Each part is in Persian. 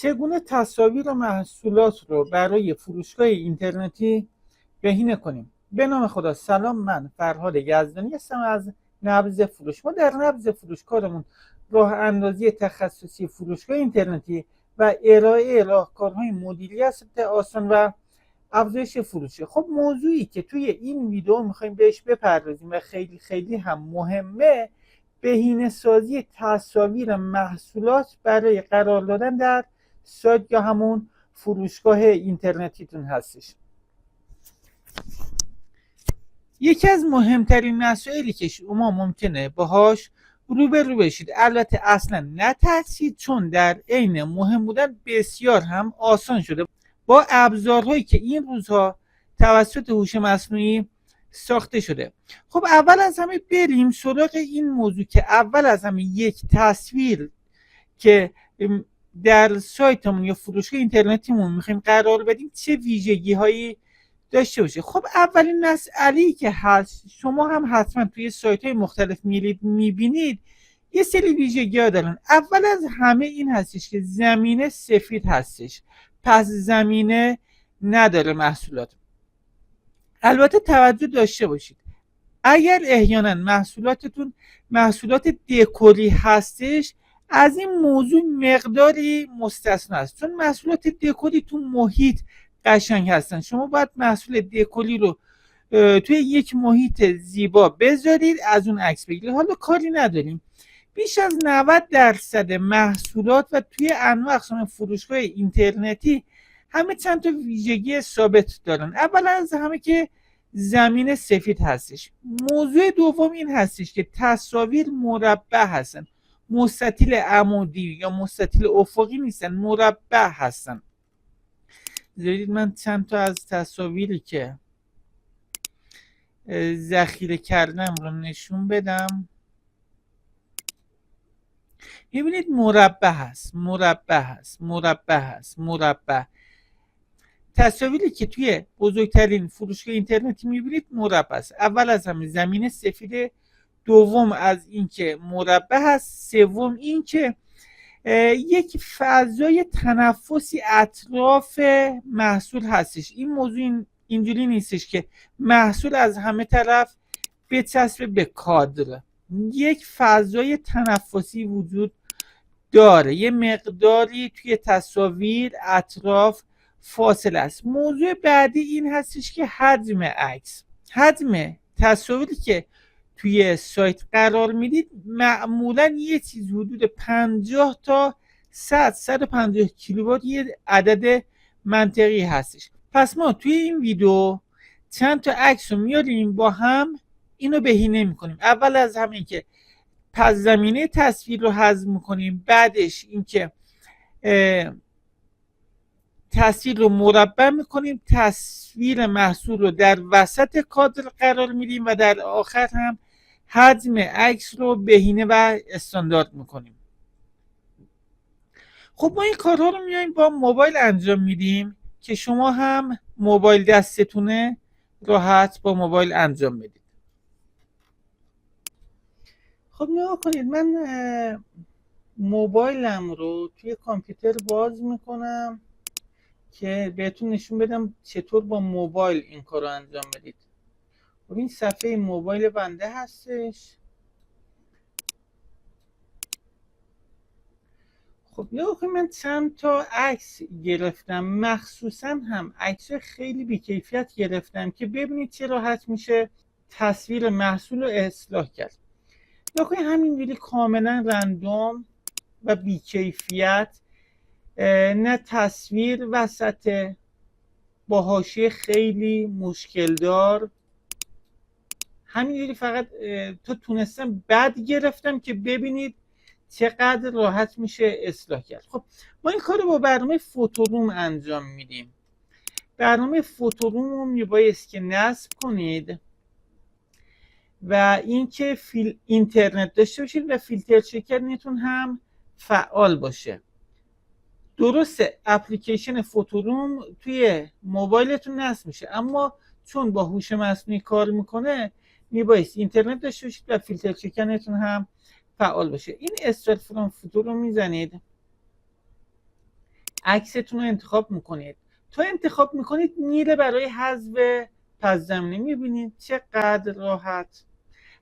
چگونه تصاویر و محصولات رو برای فروشگاه اینترنتی بهینه کنیم. به نام خدا. سلام، من فرهاد یزدانی هستم از نبض فروش. ما در نبض فروش کارمون راه اندازی تخصصی فروشگاه اینترنتی و ارائه راهکارهای مدیریت آسان و افزایش فروشه. خب موضوعی که توی این ویدیو میخوایم بهش بپردازیم و خیلی خیلی هم مهمه، بهینه سازی تصاویر محصولات برای قرار دادن در سایت یا همون فروشگاه اینترنتیتون هستش. یکی از مهمترین مسائلی که شما ممکنه باهاش روبرو بشید، البته اصلا نترسید، چون در عین مهم بودن بسیار هم آسان شده با ابزارهایی که این روزها توسط هوش مصنوعی ساخته شده. خب اول از همه بریم سراغ این موضوع که اول از همه یک تصویر که در سایتمون یا فروشگاه اینترنتیمون میخوایم قرار بدیم چه ویژگی هایی داشته باشه. خب اولین مسئله‌ای که هست، شما هم حتما توی سایت های مختلف میبینید یه سری ویژگی ها دارن. اول از همه این هستش که زمینه سفید هستش، پس زمینه نداره محصولات. البته توجه داشته باشید اگر احیانا محصولاتتون محصولات دکوری هستش، از این موضوع مقداری مستثنا است، چون محصولات دکوری تو محیط قشنگ هستن. شما باید محصول دکوری رو توی یک محیط زیبا بذارید، از اون عکس بگیرید. حالا کاری نداریم، بیش از 90% محصولات و توی انواع اقسام فروشگاه اینترنتی همه چند تا ویژگی ثابت دارن. اول از همه که زمین سفید هستش. موضوع دوم این هستش که تصاویر مربع هستن، مستطیل عمودی یا مستطیل افقی نیستن، مربع هستن. بذارید من چند تا از تصاویری که ذخیره کردم رو نشون بدم. میبینید مربع هست، مربع هست، مربع هست، مربع. تصاویری که توی بزرگترین فروشگاه اینترنتی میبینید مربع است. اول از همه زمین سفید، دوم از اینکه مربع هست، سوم اینکه یک فضای تنفسی اطراف محصول هستش. این موضوع اینجوری نیستش که محصول از همه طرف بچسبه به کادر. یک فضای تنفسی وجود داره، یه مقداری توی تصاویر اطراف فاصله است. موضوع بعدی این هستش که حجم عکس، حجم تصاویری که توی سایت قرار میدید معمولا یه چیز حدود 50 تا 150 کیلوبایت یه عدد منطقی هستش. پس ما توی این ویدیو چند تا عکس رو میاریم با هم اینو بهینه میکنیم. اول از همه که پس زمینه تصویر رو حذف میکنیم، بعدش اینکه تصویر رو مربع میکنیم، تصویر محصول رو در وسط کادر قرار میدیم و در آخر هم حجم عکس رو بهینه و استاندارد میکنیم. خب ما این کارها رو میایم با موبایل انجام میدیم که شما هم موبایل دستتونه راحت با موبایل انجام بدید. خب نگاه کنید، من موبایلم رو توی کامپیوتر باز میکنم که بهتون نشون بدم چطور با موبایل این کار رو انجام بدید. خب این صفحه موبایل بنده هستش. خب نگاه کنید، من چند تا عکس گرفتم، مخصوصا هم عکس خیلی بی‌کیفیت گرفتم که ببینید چه راحت میشه تصویر محصول رو اصلاح کرد. نگاه کنید همینجوری کاملا رندوم و بی‌کیفیت، نه تصویر وسط با حاشیه خیلی مشکل دار، همینجوری فقط تو تونستم بد گرفتم که ببینید چقدر راحت میشه اصلاح کرد. خب ما این کار رو با برنامه فوتوروم انجام میدیم. برنامه فوتوروم رو میبایست که نصب کنید و اینکه اینترنت داشته باشید و فیلتر شکنتون هم فعال باشه. درسته اپلیکیشن فوتوروم توی موبایلتون نصب میشه، اما چون با هوش مصنوعی کار میکنه میبایست اینترنت داشته باشید و فیلتر شکنتون هم فعال باشه. این استارت فرام فوتوروم میزنید، عکستون رو انتخاب میکنید. تو انتخاب میکنید میره برای حذف پس زمینه. میبینید چقدر راحت.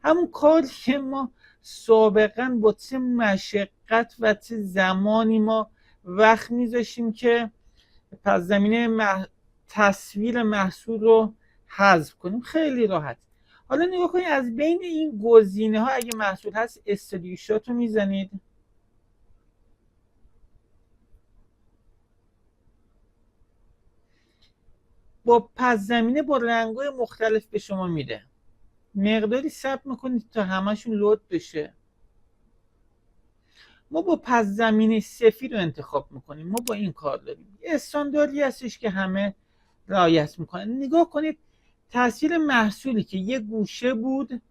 همون کاری که ما سابقا با چه مشقت و چه زمانی ما وقت میذاشیم که پس زمینه تصویر محصول رو حذف کنیم، خیلی راحت. حالا نگاه کنید از بین این گزینه ها اگه محصول هست استودیو شات رو میزنید. با پس زمینه با رنگ‌های مختلف به شما میده. مقداری صبر میکنید تا همشون لود بشه. ما با پس زمینه سفید رو انتخاب میکنیم. ما با این کار داریم. استانداردی هستش که همه رعایت میکنن. نگاه کنید تصویر محصولی که یه گوشه بود،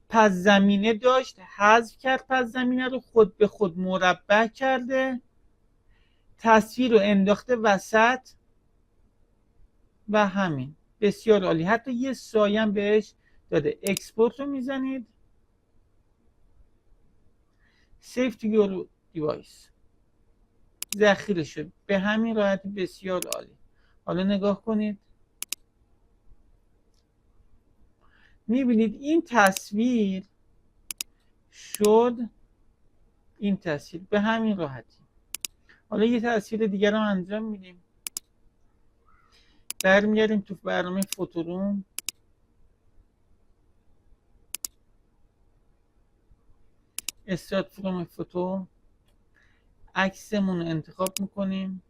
پس زمینه داشت، حذف کرد، پس زمینه رو خود به خود مربع کرده، تصویر رو انداخته وسط و همین. بسیار عالی. حتی یه سایه بهش داده. اکسپورت رو میزنید. Save to your device. ذخیره شد. به همین راحتی. بسیار عالی. حالا نگاه کنید. میبینید این تصویر شد این تصویر به همین راحتی. حالا یه تصویر دیگر رو انجام میدیم. برمیگردیم تو برنامه فوتوروم. استارت فروم فوتو. عکسمون رو انتخاب میکنیم.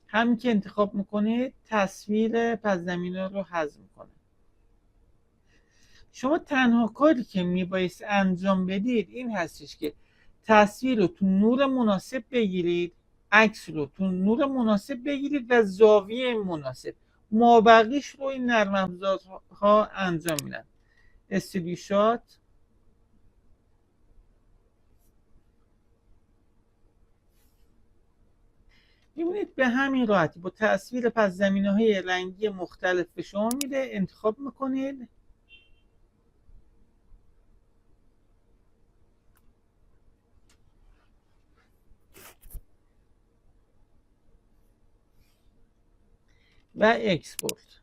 همین که انتخاب میکنید تصویر پس زمینه رو حذف میکنه. شما تنها کاری که میبایست انجام بدید این هستش که تصویر رو تو نور مناسب بگیرید، عکس رو تو نور مناسب بگیرید و زاویه مناسب. مابقیش رو این نرم افزارها انجام میدن. استودیو شات. میبینید به همین راحتی با تصویر پس زمینه های رنگی مختلف به شما میده. انتخاب میکنید. و اکسپورت.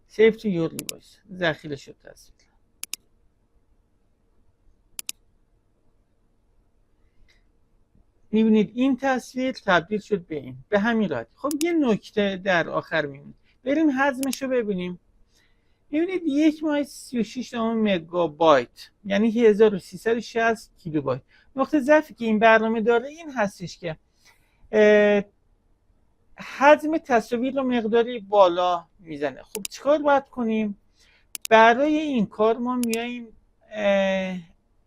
Save to your device. ذخیره شد تصویر. میبینید این تصویر تبدیل شد به این. به همین راحتی. خب یه نکته در آخر میبینید. بریم حجمش رو ببینیم. میبینید 1.36 مگابایت یعنی 1360 کیلوبایت. نقطه ضعفی که این برنامه داره این هستش که حجم تصاویر رو مقداری بالا میزنه. خب چیکار باید کنیم؟ برای این کار ما میاییم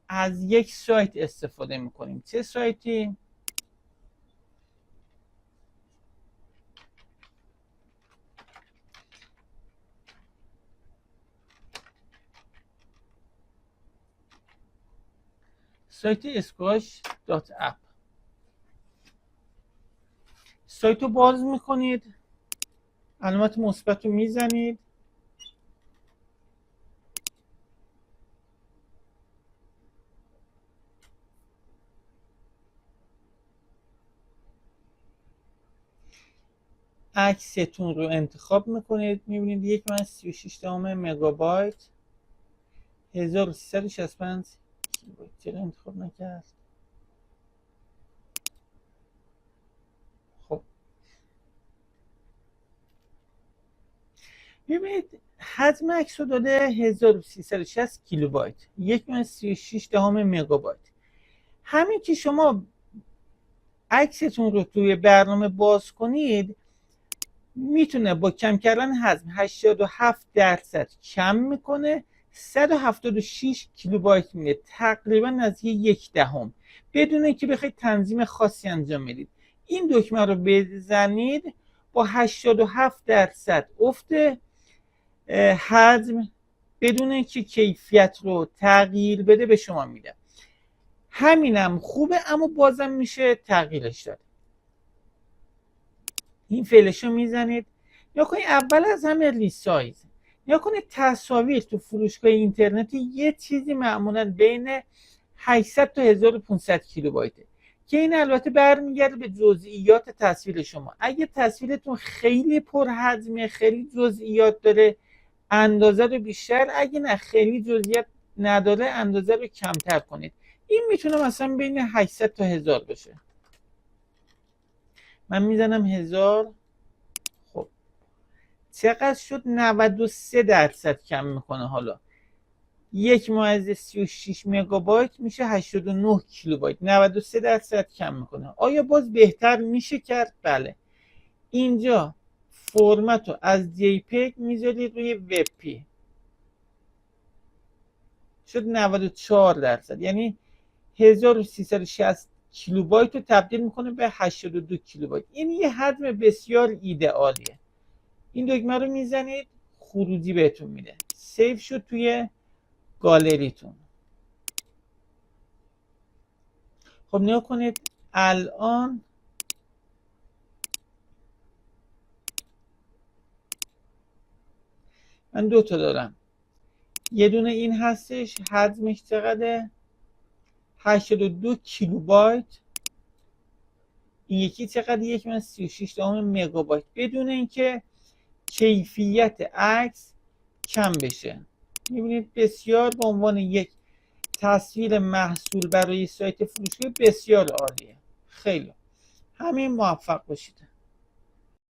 از یک سایت استفاده میکنیم. چه سایتی؟ سایت squash.app. سایت رو باز میکنید. علامت مثبت رو میزنید. عکستون رو انتخاب میکنید. میبینید 1.36 مگابایت 1365 کیلوبایت. چرا انتخاب نکرد؟ خب میبینید حجم عکس رو داده 1360 کیلوبایت 1.36 مگابایت. همین که شما عکستون رو توی برنامه باز کنید میتونه با کم کردن حجم 87% کم میکنه. 176 کیلوبایت میده. تقریبا نزدیک 1/10 بدون اینکه بخواید تنظیم خاصی انجام بدید. این دکمه رو بزنید با 87% افت حجم بدون اینکه کیفیت رو تغییر بده به شما میده. همینم خوبه اما بازم میشه تغییرش داد. این فعلش رو میزنید. یا کنید اول از همه ریسایز یا کنید تصاویر تو فروشگاه اینترنتی یه چیزی معمولا بین 800 تا 1500 کیلوبایته که این البته برمیگرده به جزئیات تصویر شما. اگه تصویرتون خیلی پرحجمه، خیلی جزئیات داره، اندازه رو بیشتر، اگه نه خیلی جزئیات نداره اندازه رو کمتر کنید. این میتونه مثلا بین 800 تا 1000 باشه. من میزنم 1000. خب چقدر شد؟ 93% کم میکنه. حالا 1/36 مگابایت میشه 89 کیلوبایت. 93% کم میکنه. آیا باز بهتر میشه کرد؟ بله. اینجا فرمت رو از JPEG میذارید روی WebP، شد 94%. یعنی 1360 کیلوبایت رو تبدیل میکنه به 82 کیلوبایت. این یه حجم بسیار ایدئالیه. این دکمه رو میزنید، خروجی بهتون میده. سیو شد توی گالریتون. خب نگاه کنید الان من 2 تا دارم. یه دونه این هستش، حجمش چقدره؟ 82 کیلوبایت. این یکی چقدر؟ 1/36 مگابایت، بدون اینکه کیفیت عکس کم بشه. میبینید بسیار به عنوان یک تصویر محصول برای سایت فروشگاه بسیار عالیه. خیلی همین، موفق باشید.